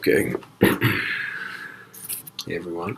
Okay. Hey everyone.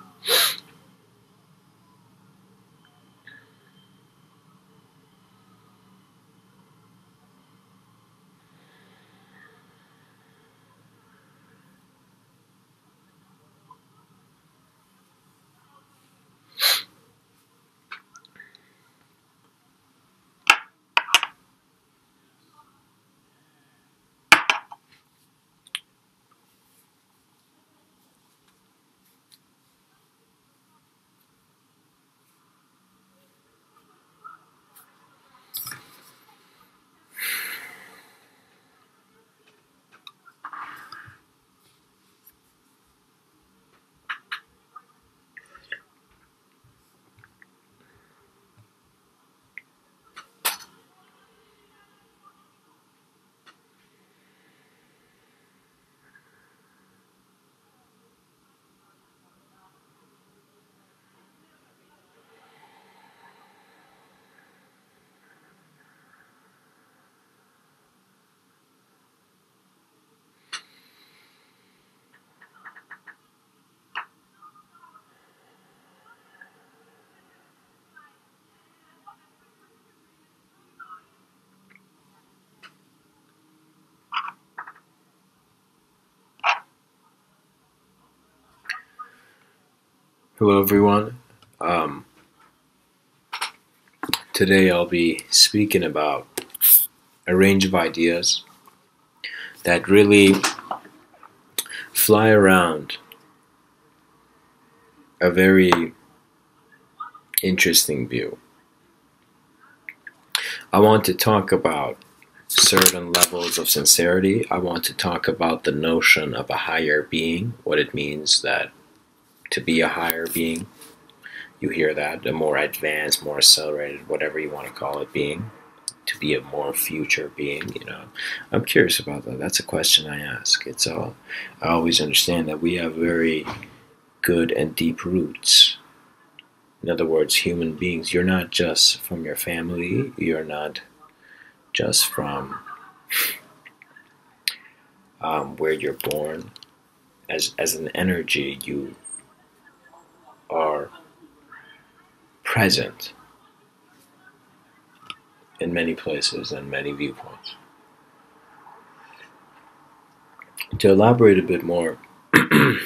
Hello everyone. Um, Today I'll be speaking about a range of ideas that really fly around a very interesting view. I want to talk about certain levels of sincerity. I want to talk about the notion of a higher being, what it means that to be a higher being. You hear that, a more advanced, more accelerated, whatever you want to call it, being. To be a more future being. I'm curious about that. That's a question I ask. I always understand that we have very good and deep roots. In other words, human beings. You're not just from your family. You're not just from where you're born. As an energy, you are present in many places and many viewpoints. To elaborate a bit more, to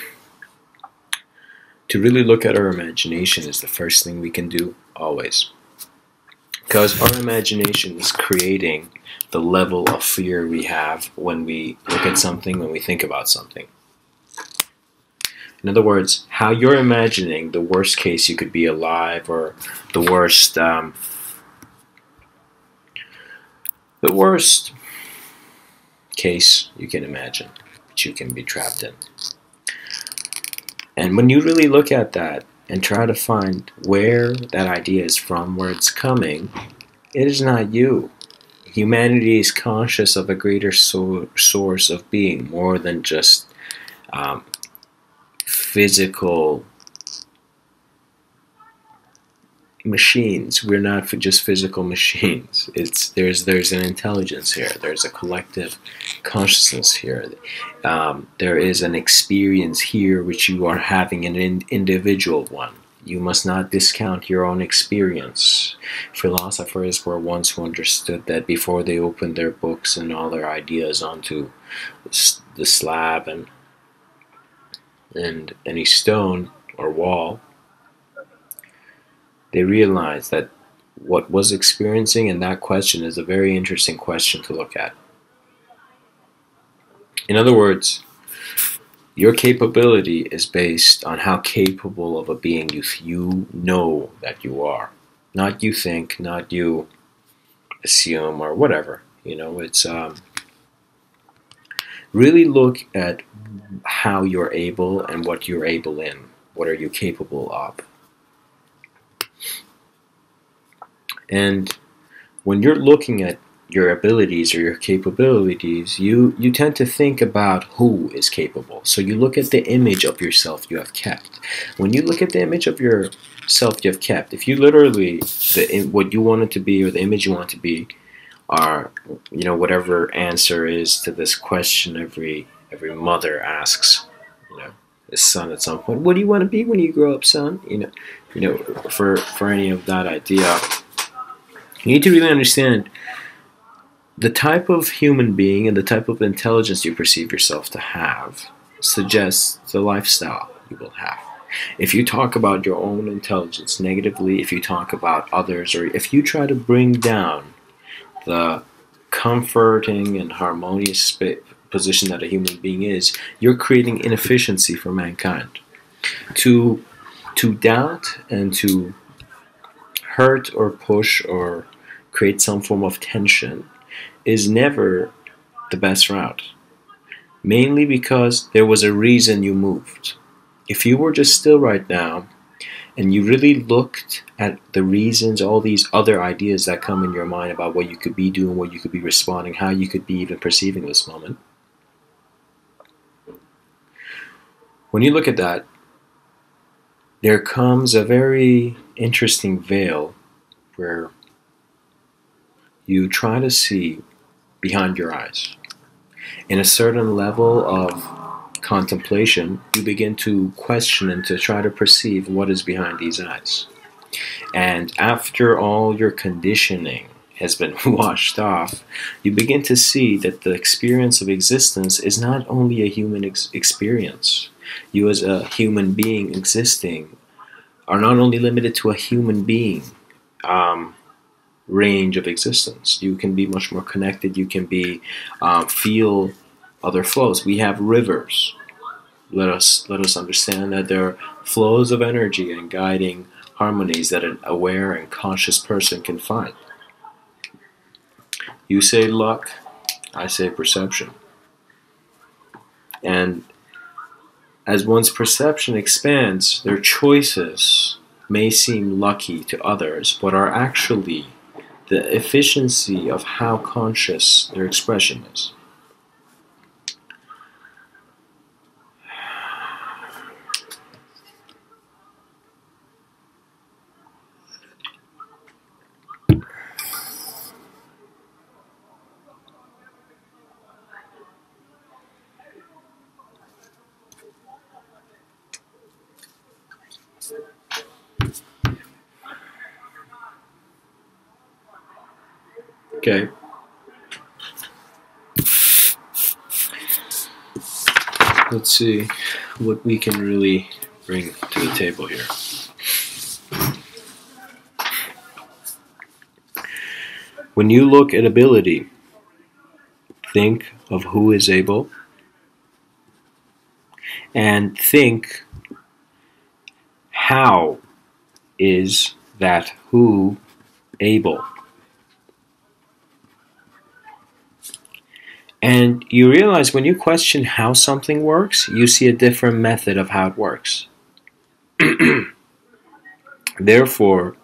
really look at our imagination is the first thing we can do, always. Because our imagination is creating the level of fear we have when we look at something, when we think about something. In other words, how you're imagining the worst case you could be alive, or the worst case you can imagine that you can be trapped in. And when you really look at that and try to find where that idea is from, where it's coming, it is not you. Humanity is conscious of a greater source of being, more than just physical machines. We're not just physical machines. There's an intelligence here. There's a collective consciousness here. There is an experience here which you are having, an individual one. You must not discount your own experience. Philosophers were once who understood that before they opened their books and all their ideas onto the slab and any stone or wall, they realized that what was experiencing, and that question is a very interesting question to look at. In other words, your capability is based on how capable of a being you know that you are. Not you think, not you assume, or whatever. It's really look at how you're able and what you're able in. What are you capable of? And when you're looking at your abilities or your capabilities, you tend to think about who is capable. So you look at the image of yourself you have kept. When you look at the image of yourself you have kept, if you literally, what you want it to be or the image you want to be are, whatever answer is to this question every mother asks, you know, his son at some point. What do you want to be when you grow up, son? For any of that idea, you need to really understand the type of human being and the type of intelligence you perceive yourself to have suggests the lifestyle you will have. If you talk about your own intelligence negatively, if you talk about others, or if you try to bring down the comforting and harmonious position that a human being is, you're creating inefficiency for mankind. To doubt and to hurt or push or create some form of tension is never the best route. Mainly because there was a reason you moved. If you were just still right now and you really looked at the reasons, all these other ideas that come in your mind about what you could be doing, what you could be responding, how you could be even perceiving this moment, when you look at that, there comes a very interesting veil where you try to see behind your eyes. In a certain level of contemplation, you begin to question and to try to perceive what is behind these eyes. And after all your conditioning has been washed off, you begin to see that the experience of existence is not only a human experience. You as a human being existing are not only limited to a human being range of existence. You can be much more connected. You can be feel other flows. We have rivers. Let us understand that there are flows of energy and guiding harmonies that an aware and conscious person can find. You say luck, I say perception. And as one's perception expands, their choices may seem lucky to others, but are actually the efficiency of how conscious their expression is. Okay. Let's see what we can really bring to the table here. When you look at ability, think of who is able and think how is that who able. And you realize when you question how something works, you see a different method of how it works. Therefore,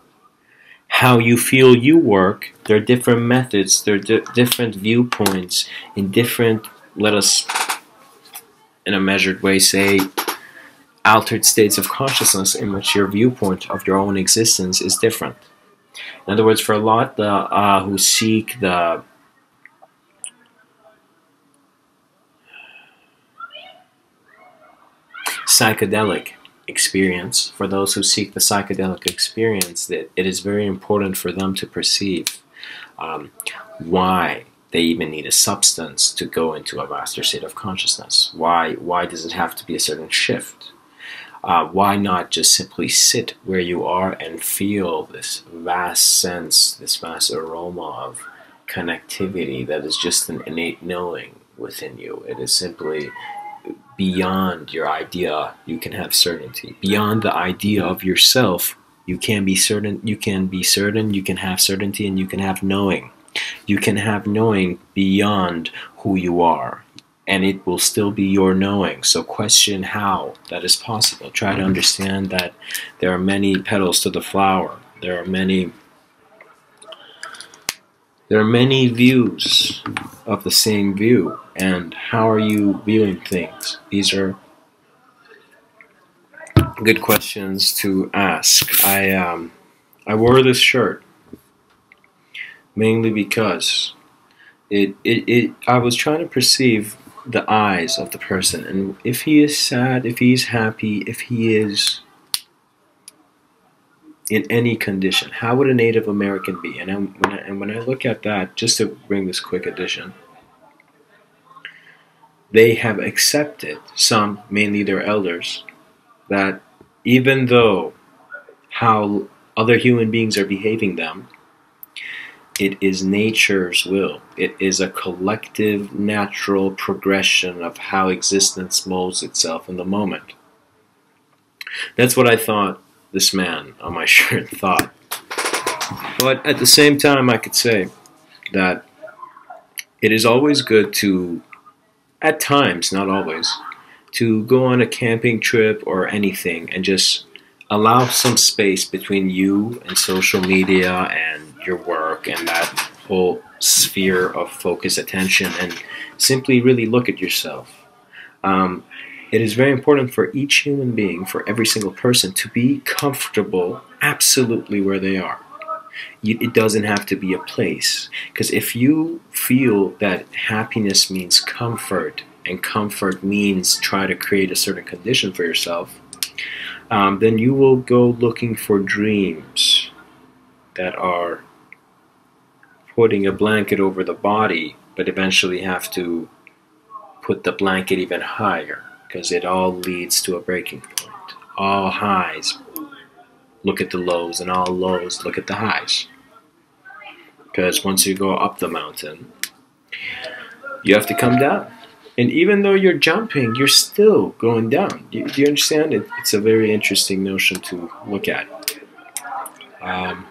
how you feel you work, there are different methods, there are different viewpoints in different, let us in a measured way say, altered states of consciousness in which your viewpoint of your own existence is different. In other words, for a lot who seek the psychedelic experience, for those who seek the psychedelic experience, that it is very important for them to perceive why they even need a substance to go into a vaster state of consciousness. Why does it have to be a certain shift? Why not just simply sit where you are and feel this vast sense, this vast aroma of connectivity that is just an innate knowing within you? It is simply beyond your idea. You can have certainty. Beyond the idea of yourself, you can be certain, you can have certainty, and you can have knowing. You can have knowing beyond who you are, and it will still be your knowing. So question how that is possible. Try to understand that there are many petals to the flower. There are many views of the same view, and how are you viewing things? These are good questions to ask. I wore this shirt mainly because I was trying to perceive the eyes of the person, and if he is sad, if he's happy, if he is in any condition, how would a Native American be? And when I look at that, just to bring this quick addition, they have accepted, some, mainly their elders, that even though how other human beings are behaving them, it is nature's will. It is a collective, natural progression of how existence molds itself in the moment. That's what I thought this man on my shirt thought. But at the same time, I could say that it is always good to, at times, not always, to go on a camping trip or anything and just allow some space between you and social media and your work and that whole sphere of focus, attention, and simply really look at yourself. Um, it is very important for each human being, for every single person, to be comfortable absolutely where they are. It doesn't have to be a place. Because if you feel that happiness means comfort, and comfort means try to create a certain condition for yourself, then you will go looking for dreams that are putting a blanket over the body, but eventually have to put the blanket even higher, because it all leads to a breaking point. All highs look at the lows, and all lows look at the highs. Because once you go up the mountain, you have to come down. And even though you're jumping, you're still going down. Do you understand? It's a very interesting notion to look at. Um,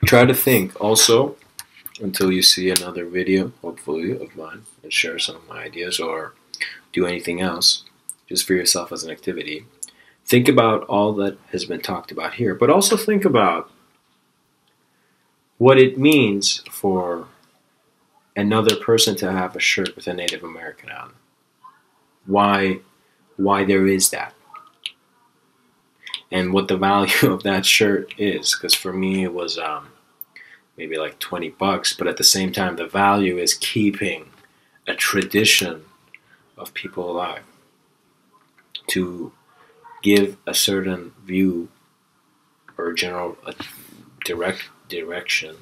Try to think also until you see another video, hopefully, of mine, and share some of my ideas or do anything else just for yourself as an activity. Think about all that has been talked about here, but also think about what it means for another person to have a shirt with a Native American on. Why there is that, and what the value of that shirt is. Because for me, it was maybe like $20, but at the same time, the value is keeping a tradition of people alive, to give a certain view or general direction.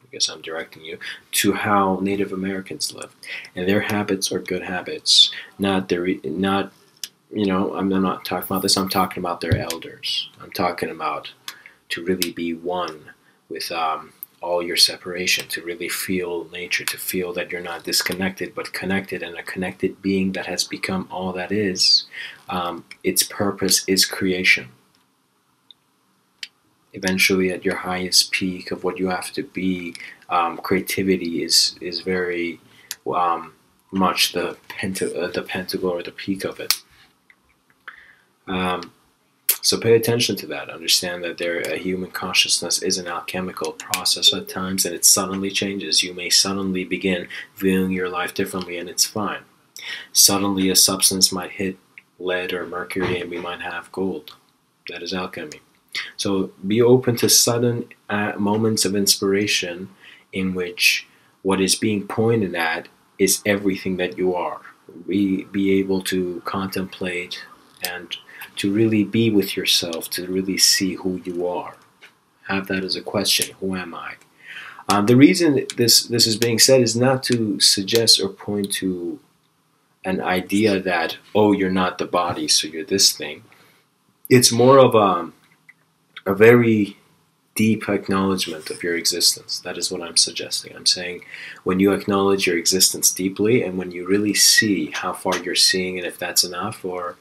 I guess I'm directing you to how Native Americans live, and their habits are good habits. Not I'm not talking about this. I'm talking about their elders. I'm talking about to really be one with all your separation, to really feel nature, to feel that you're not disconnected but connected, and a connected being that has become all that is. Its purpose is creation. Eventually, at your highest peak of what you have to be, creativity is very much the pentacle or the peak of it. So pay attention to that. Understand that a human consciousness is an alchemical process at times, and it suddenly changes. You may suddenly begin viewing your life differently, and it's fine. Suddenly a substance might hit lead or mercury, and we might have gold. That is alchemy. So be open to sudden moments of inspiration in which what is being pointed at is everything that you are. Be able to contemplate and to really be with yourself, to really see who you are. Have that as a question. Who am I? The reason this is being said is not to suggest or point to an idea that, oh, you're not the body, so you're this thing. It's more of a very deep acknowledgement of your existence. That is what I'm suggesting. I'm saying when you acknowledge your existence deeply, and when you really see how far you're seeing, and if that's enough, or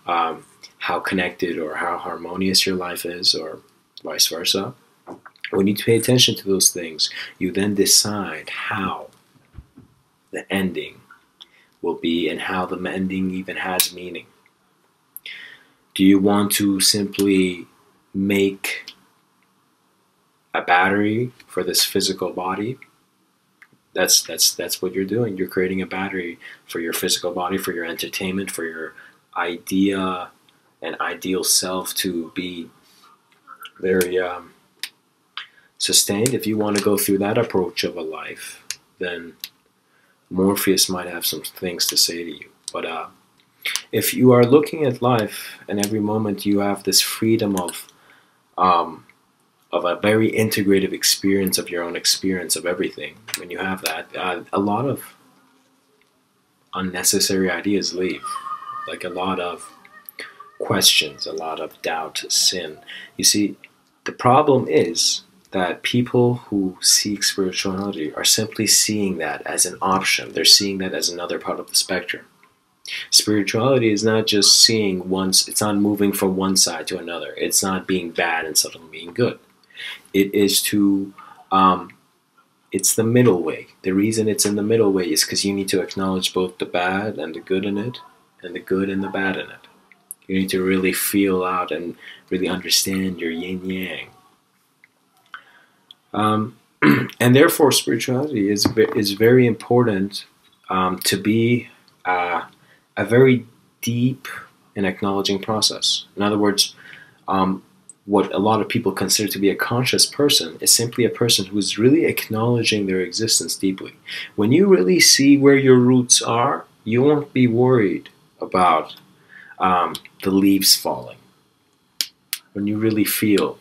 how connected or how harmonious your life is, or vice versa. When you pay attention to those things, you then decide how the ending will be and how the ending even has meaning. Do you want to simply make a battery for this physical body? That's what you're doing. You're creating a battery for your physical body, for your entertainment, for your idea an ideal self to be very sustained, if you want to go through that approach of a life, then Morpheus might have some things to say to you. But if you are looking at life and every moment you have this freedom of a very integrative experience of your own experience of everything, when you have that, a lot of unnecessary ideas leave. Like a lot of questions, a lot of doubt, sin. You see, the problem is that people who seek spirituality are simply seeing that as an option. They're seeing that as another part of the spectrum. Spirituality is not just seeing once, it's not moving from one side to another. It's not being bad and suddenly being good. It is to, it's the middle way. The reason it's in the middle way is because you need to acknowledge both the bad and the good in it, and the good and the bad in it. You need to really feel out and really understand your yin yang. And therefore, spirituality is very important to be a very deep and acknowledging process. In other words, what a lot of people consider to be a conscious person is simply a person who is really acknowledging their existence deeply. When you really see where your roots are, you won't be worried about the leaves falling. When you really feel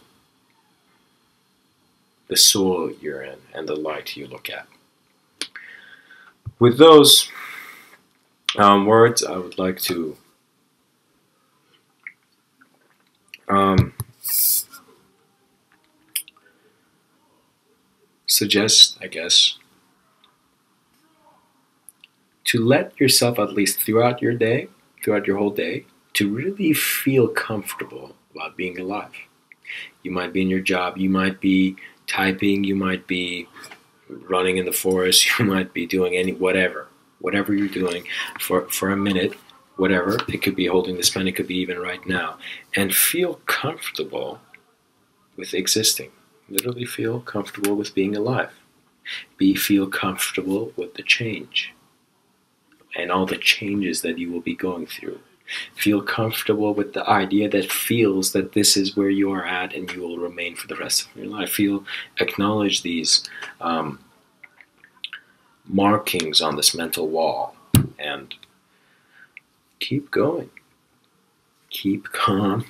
the soil you're in and the light you look at. With those words, I would like to suggest, I guess, to let yourself, at least throughout your day, throughout your whole day, to really feel comfortable about being alive. You might be in your job, you might be typing, you might be running in the forest, you might be doing whatever you're doing for a minute, whatever. It could be holding this pen, it could be even right now, and feel comfortable with existing. Literally feel comfortable with being alive. Feel comfortable with the change and all the changes that you will be going through. Feel comfortable with the idea that feels that this is where you are at and you will remain for the rest of your life. Acknowledge these markings on this mental wall and keep going. Keep calm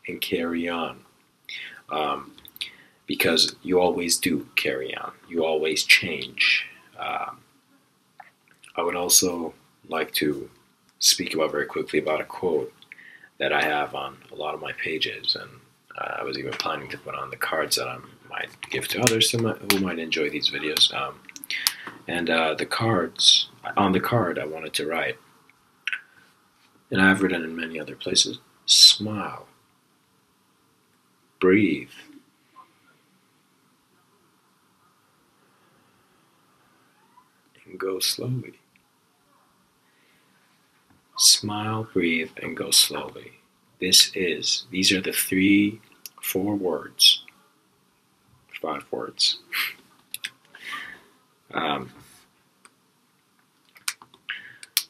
and carry on. Because you always do carry on. You always change. I would also like to speak about very quickly about a quote that I have on a lot of my pages, and I was even planning to put on the cards that I might give to others who might enjoy these videos. And the cards, on the card I wanted to write, and I've written in many other places, smile, breathe, and go slowly. Smile, breathe, and go slowly. These are the 4 words, 5 words,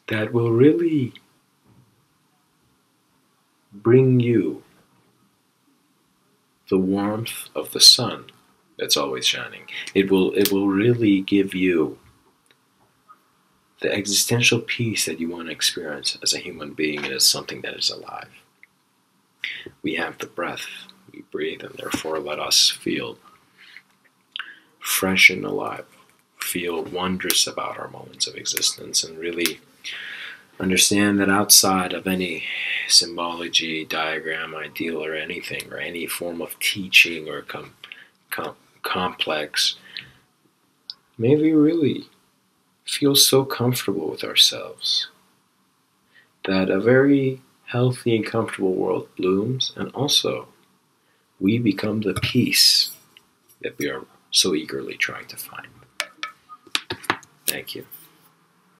that will really bring you the warmth of the sun that's always shining. It will really give you the existential peace that you want to experience as a human being and as something that is alive. We have the breath, we breathe, and therefore let us feel fresh and alive, feel wondrous about our moments of existence, and really understand that outside of any symbology, diagram, ideal, or anything, or any form of teaching or complex, may we really feel so comfortable with ourselves that a very healthy and comfortable world blooms, and also we become the peace that we are so eagerly trying to find. Thank you.